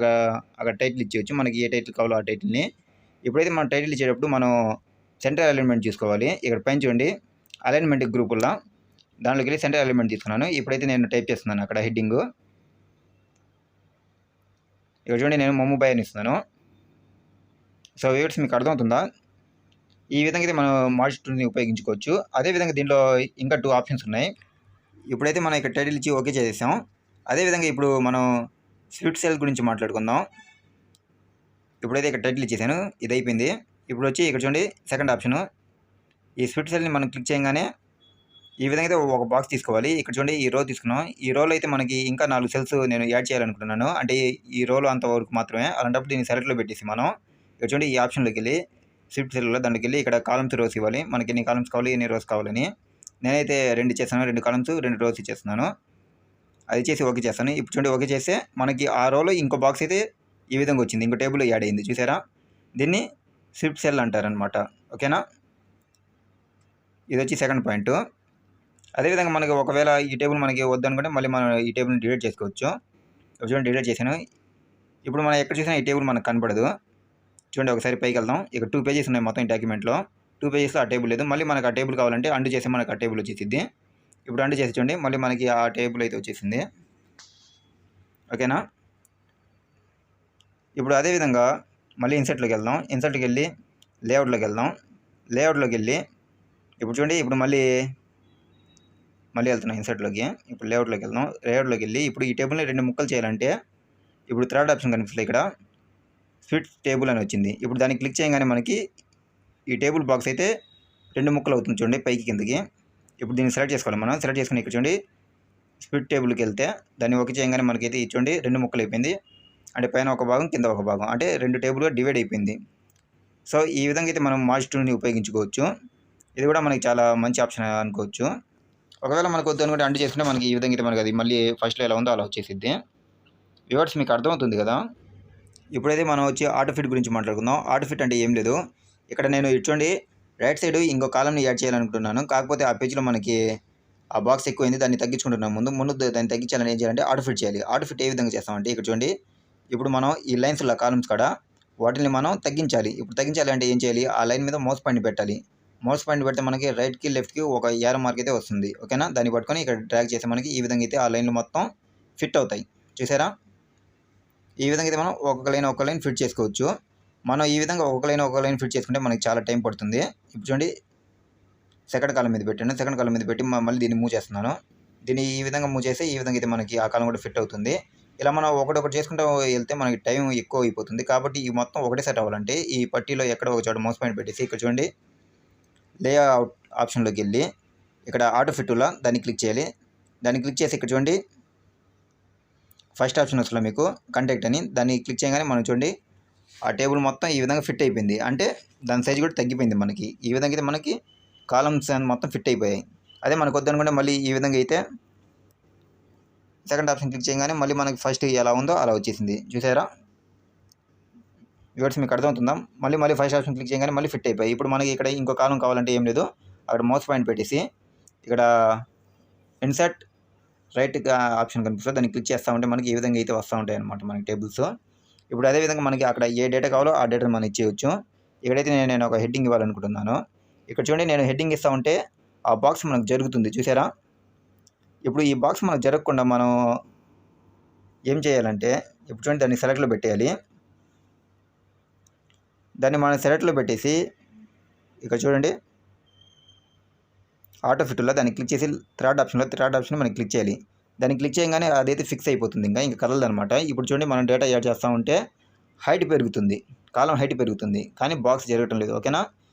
అక్కడ టైటిల్ ఇచ్చేయచ్చు. మనకి ఏ టైటిల్ కావాలో ఆ టైటిల్‌ని. ఇప్పుడైతే మనం టైటిల్ ఇచ్చేటప్పుడు మనం సెంటర్ అలైన్మెంట్ చూసుకోవాలి. ఇక్కడ పైన చూడండి అలైన్మెంట్ గ్రూపుల్లో దాంట్లోకి వెళ్ళి సెంటర్ అలైన్మెంట్ తీసుకున్నాను. ఇప్పుడైతే నేను టైప్ చేస్తున్నాను అక్కడ హెడ్డింగు. ఇక్కడ చూడండి నేను మమ్ముబాయ్ అని ఇస్తున్నాను. సో వ్యూవర్స్ మీకు అర్థమవుతుందా? ఈ విధంగా అయితే మనం మార్జ్ టూల్‌ని ఉపయోగించుకోవచ్చు. అదేవిధంగా దీంట్లో ఇంకా 2 ఆప్షన్స్ ఉన్నాయి. ఇప్పుడైతే మనం ఇక్కడ టైటిల్ ఇచ్చి ఓకే చేసేసాం. అదేవిధంగా ఇప్పుడు మనం స్ప్లిట్ సెల్ గురించి మాట్లాడుకుందాం. ఇప్పుడైతే ఇక్కడ టైటిల్ ఇచ్చేసాను. ఇది అయిపోయింది. ఇప్పుడు వచ్చి ఇక్కడ చూడండి సెకండ్ ఆప్షను. ఈ స్ప్లిట్ సెల్‌ని మనం క్లిక్ చేయగానే ఈ విధంగా అయితే ఒక బాక్స్ తీసుకోవాలి. ఇక్కడ చూడండి ఈ రో తీసుకున్నాం. ఈ రోలో అయితే మనకి ఇంకా 4 సెల్స్ నేను యాడ్ చేయాలనుకుంటున్నాను. అంటే ఈ రోలో అంతవరకు మాత్రమే. అలాంటప్పుడు దీన్ని సెలెక్ట్‌లో పెట్టేసి మనం ఇక్కడ చూడండి ఈ ఆప్షన్‌లోకి వెళ్ళి స్ప్లిట్ సెల్‌లో దాంట్లోకి వెళ్ళి ఇక్కడ కాలమ్స్, రోస్ ఇవ్వాలి. మనకి ఎన్ని కాలమ్స్ కావాలి, ఎన్ని రోస్ కావాలని. నేనైతే 2 ఇచ్చేస్తాను. 2 కాలమ్స్, 2 రోస్ ఇచ్చేస్తున్నాను. అది చేసి ఓకే చేస్తాను. ఇప్పుడు చూడండి ఓకే చేస్తే మనకి ఆ రోలో ఇంకో బాక్స్ అయితే ఈ విధంగా వచ్చింది. ఇంకో టేబుల్ యాడ్ అయింది చూసారా? దీన్ని స్ప్లిట్ సెల్ అంటారనమాట. ఓకేనా? ఇది వచ్చి సెకండ్ పాయింట్. అదేవిధంగా మనకి ఒకవేళ ఈ టేబుల్ మనకి వద్దనుకుంటే మళ్ళీ మనం ఈ టేబుల్‌ని డిలీట్ చేసుకోవచ్చు. చూడండి డిలీట్ చేశాను. ఇప్పుడు మనం ఎక్కడ చూసినా ఈ టేబుల్ మనకు కనపడదు. చూడండి ఒకసారి పైకి వెళ్దాం. ఇక్కడ 2 పేజెస్ ఉన్నాయి మొత్తం ఈ డాక్యుమెంట్‌లో. 2 పేజెస్‌లో ఆ టేబుల్ లేదు. మళ్ళీ మనకు ఆ టేబుల్ కావాలంటే అండు చేస్తే మనకు ఆ టేబుల్ వచ్చేసిద్ది. ఇప్పుడు అండు చేసి చూడండి మళ్ళీ మనకి ఆ టేబుల్ అయితే వచ్చేసింది. ఓకేనా? ఇప్పుడు అదేవిధంగా మళ్ళీ ఇన్సర్ట్‌లోకి వెళ్దాం. ఇన్సర్ట్‌కి వెళ్ళి లేఅవుట్‌లోకి వెళ్దాం. లేఅవుట్‌లోకి వెళ్ళి ఇప్పుడు చూడండి ఇప్పుడు మళ్ళీ వెళ్తున్నాం ఇన్సర్ట్‌లోకి. ఇప్పుడు లేఅవుట్‌లోకి వెళ్దాం. లేఅవుట్‌లోకి వెళ్ళి ఇప్పుడు ఈ టేబుల్‌ని 2 ముక్కలు చేయాలంటే ఇప్పుడు థర్డ్ ఆప్షన్ కనిపిస్తుంది ఇక్కడ స్ప్లిట్ టేబుల్ అని వచ్చింది. ఇప్పుడు దాన్ని క్లిక్ చేయగానే మనకి ఈ టేబుల్ బాక్స్ అయితే 2 ముక్కలు అవుతుంది చూడండి పైకి కిందకి. ఇప్పుడు దీన్ని సెలెక్ట్ చేసుకోవాలి మనం. సెలెక్ట్ చేసుకుని ఇక్కడ చూడండి స్ప్లిట్ టేబుల్‌కి వెళ్తే దాన్ని ఓకే చేయగానే మనకైతే ఇది చూడండి 2 ముక్కలు అయిపోయింది. అంటే పైన ఒక భాగం, కింద ఒక భాగం. అంటే 2 టేబుల్‌గా డివైడ్ అయిపోయింది. సో ఈ విధంగా అయితే మనం మార్జ్ టూల్‌ని ఉపయోగించుకోవచ్చు. ఇది కూడా మనకి చాలా మంచి ఆప్షన్ అనుకోవచ్చు. ఒకవేళ మనకు వద్దు అనుకుంటే అండు చేసుకుంటే మనకి ఈ విధంగా అయితే మనకి అది మళ్ళీ ఫస్ట్‌లో ఎలా ఉందో అలా వచ్చేసిద్ది. వ్యూవర్స్ మీకు అర్థమవుతుంది కదా? ఇప్పుడైతే మనం వచ్చి ఆటో ఫిట్ గురించి మాట్లాడుకుందాం. ఆటో ఫిట్ అంటే ఏం లేదు. ఇక్కడ నేను చూడండి రైట్ సైడ్ ఇంకో కాలమ్‌ని యాడ్ చేయాలనుకుంటున్నాను. కాకపోతే ఆ పేజ్‌లో మనకి ఆ బాక్స్ ఎక్కువైంది. దాన్ని తగ్గించుకుంటున్నాను ముందు దాన్ని తగ్గించాలని ఏం చేయాలంటే ఆటో ఫిట్ చేయాలి. ఆటో ఫిట్ ఏ విధంగా చేస్తామంటే ఇక్కడ చూడండి ఇప్పుడు మనం ఈ లైన్స్‌లో కాలమ్స్ కాడ వాటిని మనం తగ్గించాలి. ఇప్పుడు తగ్గించాలి అంటే ఏం చేయాలి? ఆ లైన్ మీద మౌస్ పాయింట్ పెట్టాలి. మౌస్ పాయింట్ పెడితే మనకి రైట్‌కి, లెఫ్ట్‌కి ఒక యారో మార్క్ అయితే వస్తుంది. ఓకేనా? దాన్ని పట్టుకొని ఇక్కడ డ్రాగ్ చేస్తే మనకి ఈ విధంగా అయితే ఆ లైన్‌లు మొత్తం ఫిట్ అవుతాయి. చూసారా? ఈ విధంగా అయితే మనం ఒక్కొక్క లైన్ ఫిట్ చేసుకోవచ్చు. మనం ఈ విధంగా ఒక్కొక్క లైన్ ఫిట్ చేసుకుంటే మనకి చాలా టైం పడుతుంది. ఇప్పుడు చూడండి సెకండ్ కాలమ్ మీద పెట్టాను. సెకండ్ కాలమ్ మీద పెట్టి మళ్ళీ దీన్ని మూవ్ చేస్తున్నాను. దీన్ని ఈ విధంగా మూవ్ చేస్తే ఈ విధంగా అయితే మనకి ఆ కాలమ్ కూడా ఫిట్ అవుతుంది. ఇలా మనం ఒకటొకటి చేసుకుంటూ వెళ్తే మనకి టైం ఎక్కువ అయిపోతుంది. కాబట్టి ఈ మొత్తం ఒకటే సెట్ అవ్వాలంటే ఈ పట్టీలో ఎక్కడో ఒక చోట మౌస్ పాయింట్ పెట్టేసి ఇక్కడ చూడండి లేఅవుట్ ఆప్షన్లోకి వెళ్ళి ఇక్కడ ఆటో ఫిట్టులా దాన్ని క్లిక్ చేయాలి. దాన్ని క్లిక్ చేసి ఇక్కడ చూడండి ఫస్ట్ ఆప్షన్ వస్తుంది మీకు కాంటాక్ట్ అని, దాన్ని క్లిక్ చేయగానే మనం చూడండి ఆ టేబుల్ మొత్తం ఈ విధంగా ఫిట్ అయిపోయింది. అంటే దాని సైజ్ కూడా తగ్గిపోయింది మనకి. ఈ విధంగా అయితే మనకి కాలమ్స్ అని మొత్తం ఫిట్ అయిపోయాయి. అదే మనకు వద్దనుకుంటే మళ్ళీ ఈ విధంగా అయితే సెకండ్ ఆప్షన్ క్లిక్ చేయగానే మళ్ళీ మనకి ఫస్ట్ ఎలా ఉందో అలా వచ్చేసింది. చూసారా వ్యూవర్స్, మీకు అర్థమవుతుందా? మళ్ళీ ఫస్ట్ ఆప్షన్ క్లిక్ చేయగానే మళ్ళీ ఫిట్ అయిపోయి ఇప్పుడు మనకి ఇక్కడ ఇంకో కాలం కావాలంటే ఏం లేదు, అక్కడ మౌస్ పాయింట్ పెట్టేసి ఇక్కడ ఇన్సర్ట్ రైట్ ఆప్షన్ కనిపిస్తుంది, దాన్ని క్లిక్ చేస్తూ ఉంటే మనకి ఈ విధంగా అయితే వస్తూ ఉంటాయి అన్నమాట మనకి టేబుల్స్. ఇప్పుడు అదేవిధంగా మనకి అక్కడ ఏ డేటా కావాలో ఆ డేటాను మనం ఇచ్చేయచ్చు. ఇక్కడైతే నేను ఒక హెడ్డింగ్ ఇవ్వాలనుకుంటున్నాను. ఇక్కడ చూడండి నేను హెడ్డింగ్ ఇస్తూ ఉంటే ఆ బాక్స్ మనకు జరుగుతుంది. చూసారా? ఇప్పుడు ఈ బాక్స్ మనకు జరగకుండా మనం ఏం చేయాలంటే ఇప్పుడు చూడండి దాన్ని సెలెక్ట్లో పెట్టేయాలి. దాన్ని మనం సెలెక్ట్లో పెట్టేసి ఇక్కడ చూడండి ఆటో ఫిట్లో దాన్ని క్లిక్ చేసి థర్డ్ ఆప్షన్ మనం క్లిక్ చేయాలి. దాన్ని క్లిక్ చేయగానే అదైతే ఫిక్స్ అయిపోతుంది, ఇంకా కదలదు అనమాట. ఇప్పుడు చూడండి మనం డేటా యాడ్ చేస్తూ ఉంటే హైట్ పెరుగుతుంది, కాలం హైట్ పెరుగుతుంది, కానీ బాక్స్ జరగటం లేదు. ఓకేనా?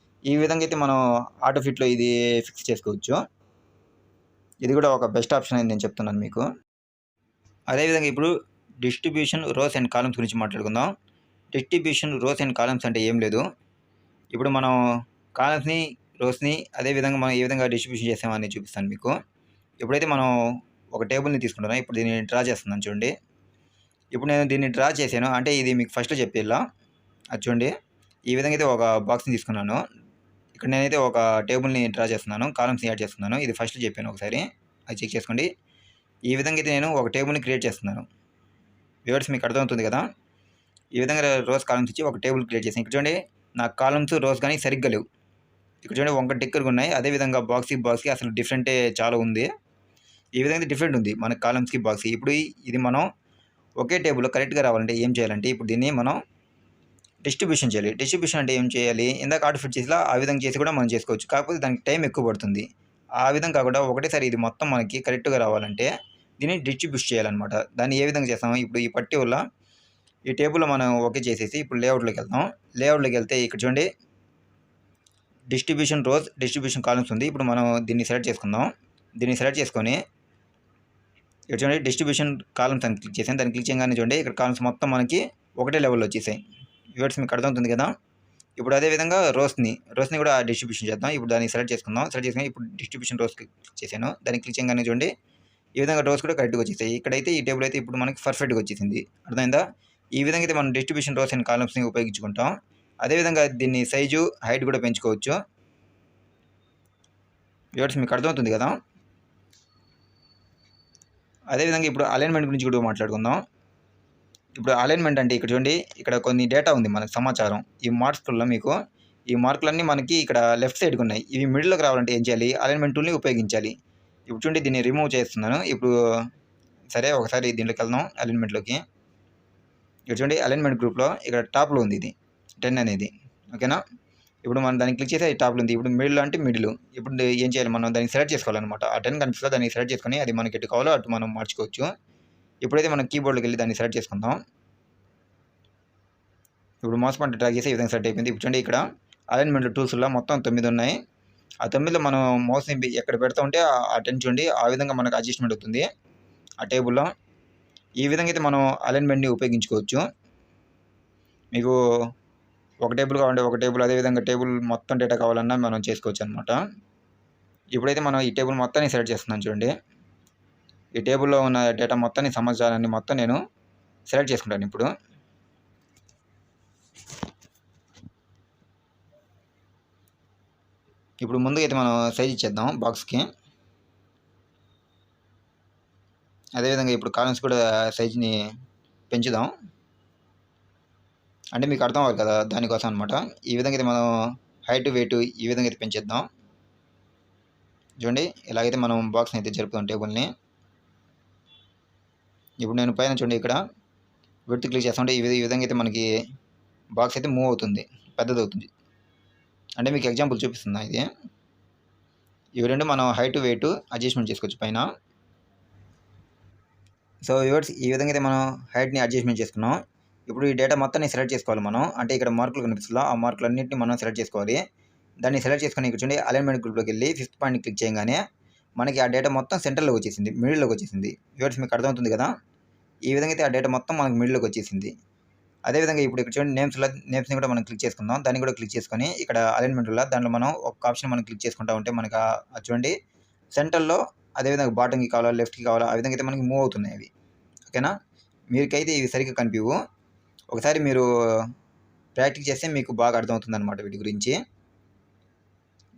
ఈ విధంగా అయితే మనం ఆటో ఫిట్లో ఇది ఫిక్స్ చేసుకోవచ్చు. ఇది కూడా ఒక బెస్ట్ ఆప్షన్ అని నేను చెప్తున్నాను మీకు. అదేవిధంగా ఇప్పుడు డిస్ట్రిబ్యూషన్ రోస్ అండ్ కాలమ్స్ గురించి మాట్లాడుకుందాం. డిస్ట్రిబ్యూషన్ రోస్ అండ్ కాలమ్స్ అంటే ఏం లేదు, ఇప్పుడు మనం కాలమ్స్ని రోస్ని అదేవిధంగా మనం ఏ విధంగా డిస్ట్రిబ్యూషన్ చేసామని చూపిస్తాను మీకు. ఇప్పుడైతే మనం ఒక టేబుల్ని తీసుకుంటున్నాం. ఇప్పుడు దీన్ని డ్రా చేస్తున్నాను చూడండి. ఇప్పుడు నేను దీన్ని డ్రా చేశాను అంటే ఇది మీకు ఫస్ట్లో చెప్పేలా అది చూడండి. ఈ విధంగా అయితే ఒక బాక్స్ని తీసుకున్నాను. ఇక్కడ నేనైతే ఒక టేబుల్ని డ్రా చేస్తున్నాను, కాలమ్స్ని యాడ్ చేస్తున్నాను. ఇది ఫస్ట్లో చెప్పాను, ఒకసారి అది చెక్ చేసుకోండి. ఈ విధంగా అయితే నేను ఒక టేబుల్ని క్రియేట్ చేస్తున్నాను. వ్యూవర్స్, మీకు అర్థమవుతుంది కదా? ఈ విధంగా రోస్ కాలమ్స్ ఇచ్చి ఒక టేబుల్ క్రియేట్ చేసాను. ఇక్కడ చూడండి నాకు కాలమ్స్ రోస్ కానీ సరిగ్గా లేవు. ఇక్కడ చూడండి వంక టిక్కర్గా ఉన్నాయి. అదేవిధంగా బాక్స్కి అసలు డిఫరెంటే చాలా ఉంది. ఈ విధంగా డిఫరెంట్ ఉంది మన కాలమ్స్కి బాక్స్కి. ఇప్పుడు ఇది మనం ఒకే టేబుల్లో కరెక్ట్గా రావాలంటే ఏం చేయాలంటే ఇప్పుడు దీన్ని మనం డిస్ట్రిబ్యూషన్ చేయాలి. డిస్ట్రిబ్యూషన్ అంటే ఏం చేయాలి? ఇందాక ఆటో ఫిట్ చేసిలా ఆ విధంగా చేసి కూడా మనం చేసుకోవచ్చు, కాకపోతే దానికి టైం ఎక్కువ పడుతుంది. ఆ విధంగా కాకుండా ఒకటేసారి ఇది మొత్తం మనకి కరెక్ట్గా రావాలంటే దీన్ని డిస్ట్రిబ్యూట్ చేయాలన్నమాట. దాన్ని ఏ విధంగా చేస్తాము? ఇప్పుడు ఈ పట్టి వల్ల ఈ టేబుల్లో మనం ఓకే చేసేసి ఇప్పుడు లేఅవుట్లోకి వెళ్తాం. లేఅవుట్లోకి వెళ్తే ఇక్కడ చూడండి డిస్ట్రిబ్యూషన్ రోస్ డిస్ట్రిబ్యూషన్ కాలమ్స్ ఉంది. ఇప్పుడు మనం దీన్ని సెలెక్ట్ చేసుకుందాం. దీన్ని సెలెక్ట్ చేసుకొని ఇక్కడ చూడండి డిస్ట్రిబ్యూషన్ కాలమ్స్ అని క్లిక్ చేసాను. దాన్ని క్లిక్ చేయగానే చూడండి ఇక్కడ కాలమ్స్ మొత్తం మనకి ఒకటే లెవెల్లో వచ్చేసాయి. వ్యూవర్స్, మీకు అర్థమవుతుంది కదా? ఇప్పుడు అదేవిధంగా రోస్ని కూడా డిస్ట్రిబ్యూషన్ చేద్దాం. ఇప్పుడు దాన్ని సెలెక్ట్ చేసుకుందాం. సెలెక్ట్ చేసుకుని ఇప్పుడు డిస్ట్రిబ్యూషన్ రోస్ క్లిక్ చేశాను. దాన్ని క్లిక్ చేయగానే చూడండి ఈ విధంగా రోస్ కూడా కరెక్ట్గా వచ్చేసాయి. ఇక్కడైతే ఈ టేబుల్ అయితే ఇప్పుడు మనకి పర్ఫెక్ట్గా వచ్చేసింది. అర్థమైందా? ఈ విధంగా అయితే మనం డిస్ట్రిబ్యూషన్ రోస్ అండ్ కాలమ్స్ని ఉపయోగించుకుంటాం. అదేవిధంగా దీన్ని సైజు హైట్ కూడా పెంచుకోవచ్చు. వ్యూవర్స్, మీకు అర్థమవుతుంది కదా? అదేవిధంగా ఇప్పుడు అలైన్మెంట్ గురించి కూడా మాట్లాడుకుందాం. ఇప్పుడు అలైన్మెంట్ అంటే ఇక్కడ చూడండి ఇక్కడ కొన్ని డేటా ఉంది మనకు సమాచారం. ఈ మార్క్స్లో మీకు ఈ మార్కులన్నీ మనకి ఇక్కడ లెఫ్ట్ సైడ్కి ఉన్నాయి. ఇవి మిడిల్లోకి రావాలంటే ఏం చేయాలి? అలైన్మెంట్ టూల్ని ఉపయోగించాలి. ఇప్పుడు చూడండి దీన్ని రిమూవ్ చేస్తున్నాను. ఇప్పుడు సరే ఒకసారి దీంట్లోకి వెళ్దాం అలైన్మెంట్లోకి. ఇక్కడ చూడండి అలైన్మెంట్ గ్రూప్లో ఇక్కడ టాప్లో ఉంది ఇది 10 అనేది. ఓకేనా? ఇప్పుడు మనం దాన్ని క్లిక్ చేసి అది టాప్లో ఉంది. ఇప్పుడు మిడిల్ అంటే మిడిల్. ఇప్పుడు ఏం చేయాలి? మనం దాన్ని సెలెక్ట్ చేసుకోవాలన్నమాట. ఆ 10 కనిపిస్తుందో దాన్ని సెలెక్ట్ చేసుకొని అది మనకి ఎటు కావాలో అటు మనం మార్చుకోవచ్చు. ఇప్పుడైతే మనం కీబోర్డ్లోకి వెళ్ళి దాన్ని సెలెక్ట్ చేసుకుందాం. ఇప్పుడు మౌస్ పాయింట్ డ్రాగ్ చేసి ఈ విధంగా సెలెక్ట్ అయిపోయింది. ఇప్పుడు చూడండి ఇక్కడ అలైన్మెంట్ టూల్స్లో మొత్తం 9 ఉన్నాయి. ఆ 9లో మనం మౌస్ని ఎక్కడ పెడతా ఉంటే ఆ 10 చూడండి ఆ విధంగా మనకు అడ్జస్ట్మెంట్ అవుతుంది ఆ టేబుల్లో. ఈ విధంగా అయితే మనం అలైన్మెంట్ని ఉపయోగించుకోవచ్చు. మీకు ఒక టేబుల్ కావాలంటే ఒక టేబుల్, అదేవిధంగా టేబుల్ మొత్తం డేటా కావాలన్నా మనం చేసుకోవచ్చు అనమాట. ఇప్పుడైతే మనం ఈ టేబుల్ మొత్తాన్ని సెలెక్ట్ చేస్తున్నాను చూడండి. ఈ టేబుల్లో ఉన్న డేటా మొత్తాన్ని సమాచారాన్ని మొత్తం నేను సెలెక్ట్ చేసుకుంటాను. ఇప్పుడు ముందుగా అయితే మనం సైజ్ ఇచ్చేద్దాం బాక్స్కి. అదేవిధంగా ఇప్పుడు కాలమ్స్ కూడా సైజ్ని పెంచుదాం. అంటే మీకు అర్థం అవ్వాలి కదా, దానికోసం అనమాట. ఈ విధంగా అయితే మనం హైట్ వెయిట్ ఈ విధంగా అయితే పెంచేద్దాం. చూడండి ఇలాగైతే మనం బాక్స్ని అయితే జరుపుతాం టేబుల్ని. ఇప్పుడు నేను పైన చూడండి ఇక్కడ విడ్త్ క్లిక్ చేస్తుంటే ఈ విధంగా అయితే మనకి బాక్స్ అయితే మూవ్ అవుతుంది, పెద్దది అవుతుంది. అంటే మీకు ఎగ్జాంపుల్ చూపిస్తున్నా ఇది. ఇవి రెండు మనం హైట్ వెయిట్ అడ్జస్ట్మెంట్ చేసుకోవచ్చు పైన. సో వ్యూవర్స్ ఈ విధంగా అయితే మనం హైట్ని అడ్జస్ట్మెంట్ చేసుకున్నాం. ఇప్పుడు ఈ డేటా మొత్తాన్ని సెలెక్ట్ చేసుకోవాలి మనం. అంటే ఇక్కడ మార్కులు కనిపిస్తుందా ఆ మార్కులన్నింటినీ మనం సెలెక్ట్ చేసుకోవాలి. దాన్ని సెలెక్ట్ చేసుకొని ఇక్కడ చూడండి అలైన్మెంట్ గ్రూప్లోకి వెళ్ళి 5th పాయింట్ని క్లిక్ చేయగానే మనకి ఆ డేటా మొత్తం సెంటర్లోకి వచ్చేసింది, మిడిల్లోకి వచ్చేసింది. వ్యూవర్స్ మీకు అర్థమవుతుంది కదా. ఈ విధంగా అయితే ఆ డేటా మొత్తం మనకు మిడిల్లోకి వచ్చేసింది. అదేవిధంగా ఇప్పుడు ఇక్కడ చూడండి నేమ్స్ని కూడా మనం క్లిక్ చేసుకుందాం. దాన్ని కూడా క్లిక్ చేసుకొని ఇక్కడ అలైన్మెంట్లో దాంట్లో మనం ఒక ఆప్షన్ మనం క్లిక్ చేసుకుంటా ఉంటే మనకు చూడండి సెంటర్లో అదేవిధంగా బాటమ్కి కావాలా లెఫ్ట్కి కావాలా ఆ విధంగా అయితే మనకి మూవ్ అవుతున్నాయి అవి. ఓకేనా, మీకైతే ఇవి సరిగ్గా కనిపివు. ఒకసారి మీరు ప్రాక్టీస్ చేస్తే మీకు బాగా అర్థమవుతుంది అనమాట వీటి గురించి.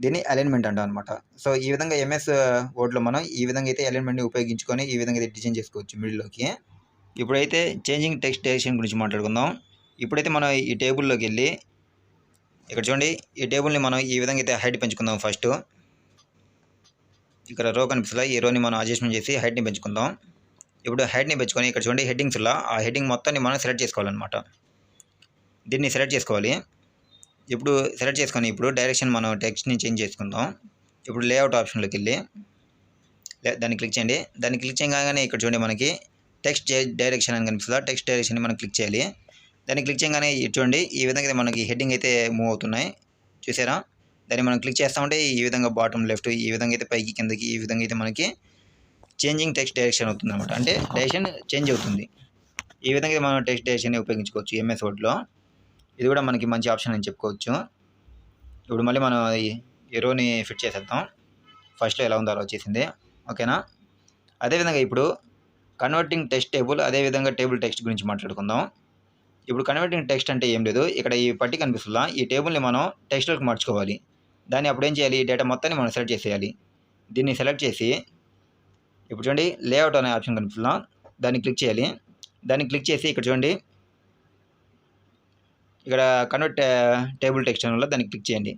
దీన్ని అలైన్మెంట్ అంటాం అనమాట. సో ఈ విధంగా ఎంఎస్ వర్డ్లో మనం ఈ విధంగా అయితే అలైన్మెంట్ని ఉపయోగించుకొని ఈ విధంగా అయితే డిజైన్ చేసుకోవచ్చు మిడిల్లోకి. ఇప్పుడైతే చేంజింగ్ టెక్స్ట్ డైరెక్షన్ గురించి మాట్లాడుకుందాం. ఇప్పుడైతే మనం ఈ టేబుల్లోకి వెళ్ళి ఇక్కడ చూడండి ఈ టేబుల్ని మనం ఈ విధంగా అయితే హైట్ పెంచుకుందాం. ఫస్ట్ ఇక్కడ రో కనిపిస్తుందా, ఈ రోని మనం అడ్జస్ట్మెంట్ చేసి హైట్ని పెంచుకుందాం. ఇప్పుడు హైట్ని పెంచుకొని ఇక్కడ చూడండి హెడ్డింగ్స్లో ఆ హెడ్డింగ్ మొత్తాన్ని మనం సెలెక్ట్ చేసుకోవాలన్నమాట. దీన్ని సెలెక్ట్ చేసుకోవాలి. ఇప్పుడు సెలెక్ట్ చేసుకొని ఇప్పుడు డైరెక్షన్ మనం టెక్స్ట్ని చేంజ్ చేసుకుందాం. ఇప్పుడు లేఅవుట్ ఆప్షన్లోకి వెళ్ళి దాన్ని క్లిక్ చేయండి. దాన్ని క్లిక్ చేయగానే ఇక్కడ చూడండి మనకి టెక్స్ట్ డైరెక్షన్ అని కనిపిస్తుందా, టెక్స్ట్ డైరెక్షన్ని మనం క్లిక్ చేయాలి. దాన్ని క్లిక్ చేయగానే చూడండి ఈ విధంగా మనకి హెడ్డింగ్ అయితే మూవ్ అవుతున్నాయి చూసారా. దాన్ని మనం క్లిక్ చేస్తామంటే ఈ విధంగా బాటమ్ లెఫ్ట్ ఈ విధంగా అయితే పైకి కిందకి ఈ విధంగా అయితే మనకి చేంజింగ్ టెక్స్ట్ డైరెక్షన్ అవుతుంది అనమాట. అంటే డైరెక్షన్ చేంజ్ అవుతుంది. ఈ విధంగా మనం టెక్స్ట్ డైరెక్షన్ ఉపయోగించుకోవచ్చు ఎంఎస్ వర్డ్లో. ఇది కూడా మనకి మంచి ఆప్షన్ అని చెప్పుకోవచ్చు. ఇప్పుడు మళ్ళీ మనం ఈ రోని ఫిట్ చేసేద్దాం. ఫస్ట్లో ఎలా ఉందో అలా వచ్చేసింది. ఓకేనా, అదేవిధంగా ఇప్పుడు కన్వర్టింగ్ టెక్స్ట్ టేబుల్ అదేవిధంగా టేబుల్ టెక్స్ట్ గురించి మాట్లాడుకుందాం. ఇప్పుడు కన్వర్టింగ్ టెక్స్ట్ అంటే ఏం లేదు, ఇక్కడ ఈ పట్టి కనిపిస్తుందా ఈ టేబుల్ని మనం టెక్స్ట్లోకి మార్చుకోవాలి. దాన్ని అప్పుడు ఏం చేయాలి, డేటా మొత్తాన్ని మనం సెలెక్ట్ చేసేయాలి. దీన్ని సెలెక్ట్ చేసి ఇప్పుడు చూడండి లేఅవుట్ అనే ఆప్షన్ కనిపిస్తుందా, దాన్ని క్లిక్ చేయాలి. దాన్ని క్లిక్ చేసి ఇక్కడ చూడండి ఇక్కడ కన్వర్ట్ టేబుల్ టెక్స్ట్ వల్ల దాన్ని క్లిక్ చేయండి.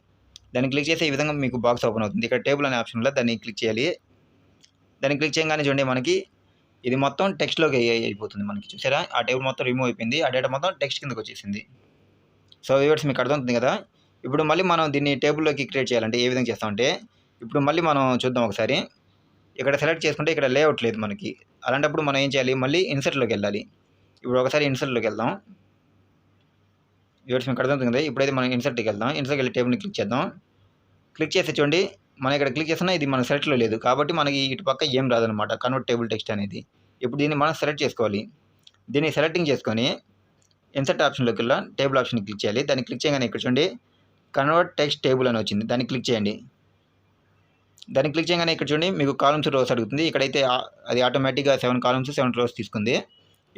దాన్ని క్లిక్ చేసి ఈ విధంగా మీకు బాక్స్ ఓపెన్ అవుతుంది. ఇక్కడ టేబుల్ అనే ఆప్షన్లో దాన్ని క్లిక్ చేయాలి. దాన్ని క్లిక్ చేయగానే చూడండి మనకి ఇది మొత్తం టెక్స్ట్లోకి అయిపోతుంది. మనకి చూసారా ఆ టేబుల్ మొత్తం రిమూవ్ అయిపోయింది, ఆ డేటా మొత్తం టెక్స్ట్ కిందకి వచ్చేసింది. సో వ్యూవర్స్ మీకు అర్థమవుతుంది కదా. ఇప్పుడు మళ్ళీ మనం దీన్ని టేబుల్లోకి క్రియేట్ చేయాలంటే ఏ విధంగా చేస్తామంటే ఇప్పుడు మళ్ళీ మనం చూద్దాం ఒకసారి. ఇక్కడ సెలెక్ట్ చేసుకుంటే ఇక్కడ లేఅవుట్ లేదు మనకి. అలాంటప్పుడు మనం ఏం చేయాలి, మళ్ళీ ఇన్సర్ట్లోకి వెళ్ళాలి. ఇప్పుడు ఒకసారి ఇన్సర్ట్లోకి వెళ్దాం. వ్యూవర్స్ మీకు అర్థమవుతుంది కదా. ఇప్పుడైతే మనం ఇన్సర్ట్కి వెళ్దాం. ఇన్సర్ట్కి వెళ్ళి టేబుల్ని క్లిక్ చేద్దాం. క్లిక్ చేసి చూడండి మనం ఇక్కడ క్లిక్ చేస్తున్నా ఇది మన సెలెక్ట్లో లేదు కాబట్టి మనకి ఇటు పక్క ఏం రాదనమాట కన్వర్ట్ టేబుల్ టెక్స్ట్ అనేది. ఇప్పుడు దీన్ని మనం సెలెక్ట్ చేసుకోవాలి. దీన్ని సెలెక్టింగ్ చేసుకొని ఇన్సర్ట్ ఆప్షన్లోకి వెళ్ళి టేబుల్ ఆప్షన్కి క్లిక్ చేయాలి. దాన్ని క్లిక్ చేయగానే ఇక్కడ చూడండి కన్వర్ట్ టెక్స్ట్ టేబుల్ అని వచ్చింది, దాన్ని క్లిక్ చేయండి. దాన్ని క్లిక్ చేయగానే ఇక్కడ చూడండి మీకు కాలమ్స్ రోస్ అడుగుతుంది. ఇక్కడైతే అది ఆటోమేటిక్గా 7 కాలమ్స్ 7 రోస్ తీసుకుంది.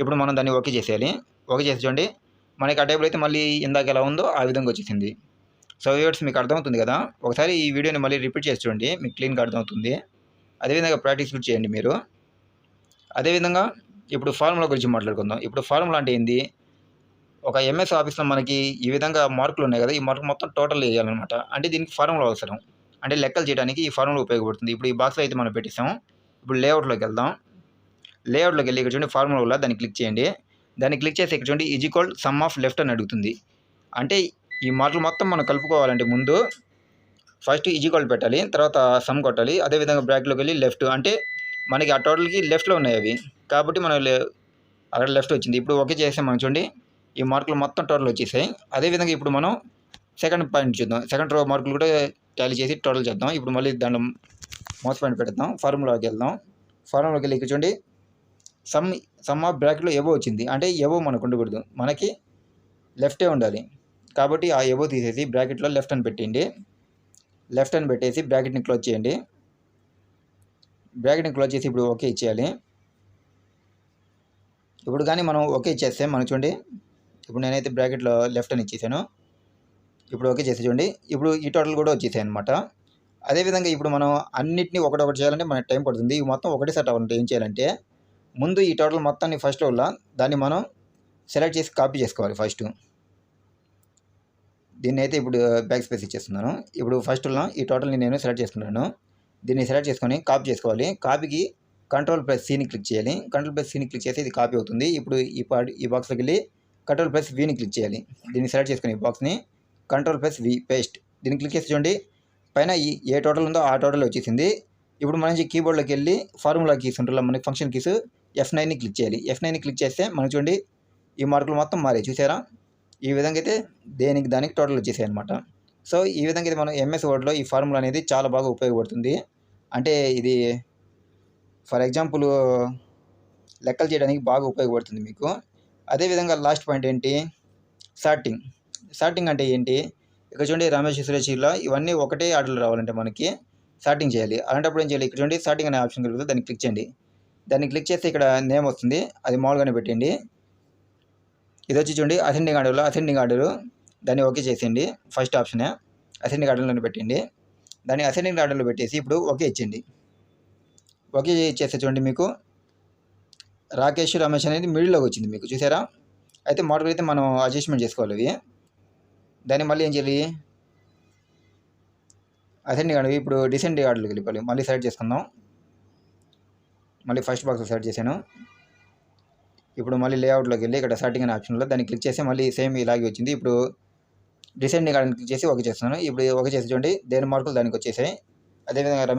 ఇప్పుడు మనం దాన్ని ఓకే చేసేయాలి. ఓకే చేసి చూడండి మనకి ఆ టేబుల్ అయితే మళ్ళీ ఇందాక ఎలా ఉందో ఆ విధంగా వచ్చేసింది. సో వ్యూవర్స్ మీకు అర్థమవుతుంది కదా. ఒకసారి ఈ వీడియోని మళ్ళీ రిపీట్ చేసి చూడండి మీకు క్లీన్గా అర్థమవుతుంది. అదేవిధంగా ప్రాక్టీస్ కూడా చేయండి మీరు. అదేవిధంగా ఇప్పుడు ఫార్ములా గురించి మాట్లాడుకుందాం. ఇప్పుడు ఫార్ములా అంటే ఏంది, ఒక ఎంఎస్ ఆఫీస్లో మనకి ఈ విధంగా మార్కులు ఉన్నాయి కదా, ఈ మార్కులు మొత్తం టోటల్ వేయాలన్నమాట. అంటే దీనికి ఫార్ములా అవసరం, అంటే లెక్కలు చేయడానికి ఈ ఫార్ములా ఉపయోగపడుతుంది. ఇప్పుడు ఈ బాక్స్లో అయితే మనం పెట్టేసాం. ఇప్పుడు లేఅవుట్లోకి వెళ్దాం. లేఅవుట్లోకి వెళ్ళి ఇక్కడ చూడండి ఫార్ములా వల్ల దాన్ని క్లిక్ చేయండి. దాన్ని క్లిక్ చేసి ఇక్కడ చూడండి is equal some of left అని అడుగుతుంది. అంటే ఈ మార్కులు మొత్తం మనం కలుపుకోవాలంటే ముందు ఫస్ట్ ఈజ్ ఈక్వల్ పెట్టాలి, తర్వాత సమ్ కొట్టాలి. అదేవిధంగా బ్రాకెట్లోకి వెళ్ళి లెఫ్ట్, అంటే మనకి ఆ టోటల్కి లెఫ్ట్లో ఉన్నాయి అవి కాబట్టి మనం అక్కడ లెఫ్ట్ వచ్చింది. ఇప్పుడు ఓకే చేసాం మనం చూడండి ఈ మార్కులు మొత్తం టోటల్ వచ్చేసాయి. అదేవిధంగా ఇప్పుడు మనం సెకండ్ పాయింట్ చూద్దాం. సెకండ్ రో మార్కులు కూడా టాలీ చేసి టోటల్ చేద్దాం. ఇప్పుడు మళ్ళీ దాంట్లో మౌస్ పాయింట్ పెడతాం. ఫార్ములాకి వెళ్దాం. ఫార్ములాకి వెళ్ళి ఇక్కడ చూడండి సమ్ ఆఫ్ బ్రాకెట్లో ఎబో వచ్చింది. అంటే ఎబో మనకు ఉండకూడదు, మనకి లెఫ్టే ఉండాలి కాబట్టి ఆ ఎబో తీసేసి బ్రాకెట్లో లెఫ్ట్ అని పెట్టండి. లెఫ్ట్ అని పెట్టేసి బ్రాకెట్ని క్లోజ్ చేయండి. బ్రాకెట్ని క్లోజ్ చేసి ఇప్పుడు ఓకే ఇచ్చేయాలి. ఇప్పుడు కానీ మనం ఓకే ఇచ్చేస్తే మనం చూడండి ఇప్పుడు నేనైతే బ్రాకెట్లో లెఫ్ట్ అని ఇచ్చేసాను. ఇప్పుడు ఓకే చేసి చూడండి ఇప్పుడు ఈ టోటల్ కూడా వచ్చేసాయి అనమాట. అదేవిధంగా ఇప్పుడు మనం అన్నిటినీ ఒకటొకటి చేయాలంటే మనకి టైం పడుతుంది. ఇవి మొత్తం ఒకటే సెట్ అవ్వాలంటే ఏం చేయాలంటే ముందు ఈ టోటల్ మొత్తాన్ని ఫస్ట్లో దాన్ని మనం సెలెక్ట్ చేసి కాపీ చేసుకోవాలి. ఫస్ట్ దీన్ని అయితే ఇప్పుడు బ్యాక్ స్పేస్ ఇచ్చేస్తున్నాను. ఇప్పుడు ఫస్ట్ ఈ టోటల్ని నేను సెలెక్ట్ చేసుకున్నాను. దీన్ని సెలెక్ట్ చేసుకొని కాపీ చేసుకోవాలి. కాపీకి Ctrl+Cని క్లిక్ చేయాలి. Ctrl+Cని క్లిక్ చేస్తే ఇది కాపీ అవుతుంది. ఇప్పుడు ఈ బాక్స్లోకి వెళ్ళి Ctrl+Vని క్లిక్ చేయాలి. దీన్ని సెలెక్ట్ చేసుకుని ఈ బాక్స్ని Ctrl+V పేస్ట్, దీన్ని క్లిక్ చేసి చూడండి పైన ఏ టోటల్ ఉందో ఆ టోటల్ వచ్చేసింది. ఇప్పుడు మనం కీబోర్డ్లోకి వెళ్ళి ఫార్ములా కీస్ ఉంటుందా మనకి ఫంక్షన్ కీస్, F9ని క్లిక్ చేయాలి. F9ని క్లిక్ చేస్తే మనకు చూడండి ఈ మార్కులు మొత్తం మారాయి చూసారా. ఈ విధంగా అయితే దేనికి దానికి టోటల్ వచ్చేసాయి అనమాట. సో ఈ విధంగా అయితే మనం ఎంఎస్ వర్డ్లో ఈ ఫార్ములా అనేది చాలా బాగా ఉపయోగపడుతుంది. అంటే ఇది ఫర్ ఎగ్జాంపుల్ లెక్కలు చేయడానికి బాగా ఉపయోగపడుతుంది మీకు. అదేవిధంగా లాస్ట్ పాయింట్ ఏంటి, సార్టింగ్. సార్టింగ్ అంటే ఏంటి, ఇక్కడ చూడండి రమేష్, సురేష్ ఇలా ఇవన్నీ ఒకటే ఆర్డర్లో రావాలంటే మనకి సార్టింగ్ చేయాలి. అలాంటప్పుడు ఏం చేయాలి, ఇక్కడ చూడండి సార్టింగ్ అనే ఆప్షన్ కలుగుతుంది, దాన్ని క్లిక్ చేయండి. దాన్ని క్లిక్ చేస్తే ఇక్కడ నేమ్ వస్తుంది, అది మామూలుగానే పెట్టండి. ఇది వచ్చి చూడండి అసెండింగ్ ఆర్డరు దాన్ని ఓకే చేసేయండి. ఫస్ట్ ఆప్షనే అసెండింగ్ ఆర్డర్లోనే పెట్టండి. దాన్ని అసెండింగ్ ఆర్డర్లో పెట్టేసి ఇప్పుడు ఓకే ఇచ్చేయండి. ఓకే చేస్తే చూడండి మీకు రాకేష్, రమేష్ అనేది మిడిల్లోకి వచ్చింది మీకు చూసారా. అయితే మోడల్ అయితే మనం అడ్జస్ట్మెంట్ చేసుకోవాలి అవి. దాన్ని మళ్ళీ ఏం చేయాలి, అసెండింగ్ ఆర్డర్ ఇప్పుడు డిసెండింగ్ ఆర్డర్లోకి వెళ్ళిపోవాలి. మళ్ళీ సెలెక్ట్ చేసుకుందాం. మళ్ళీ ఫస్ట్ బాక్స్ సెలెక్ట్ చేశాను. ఇప్పుడు మళ్ళీ లేఅవుట్లోకి వెళ్ళి ఇక్కడ సార్టింగ్ అనే ఆప్షన్లో దాన్ని క్లిక్ చేసి మళ్ళీ సేమ్ ఇలాగే వచ్చింది. ఇప్పుడు డిసెండింగ్ ఆర్డర్ క్లిక్ చేసి ఓకే చేస్తున్నాను. ఇప్పుడు ఓకే చేసి చూడండి దేని మార్కులు దానికి వచ్చేసాయి. అదేవిధంగా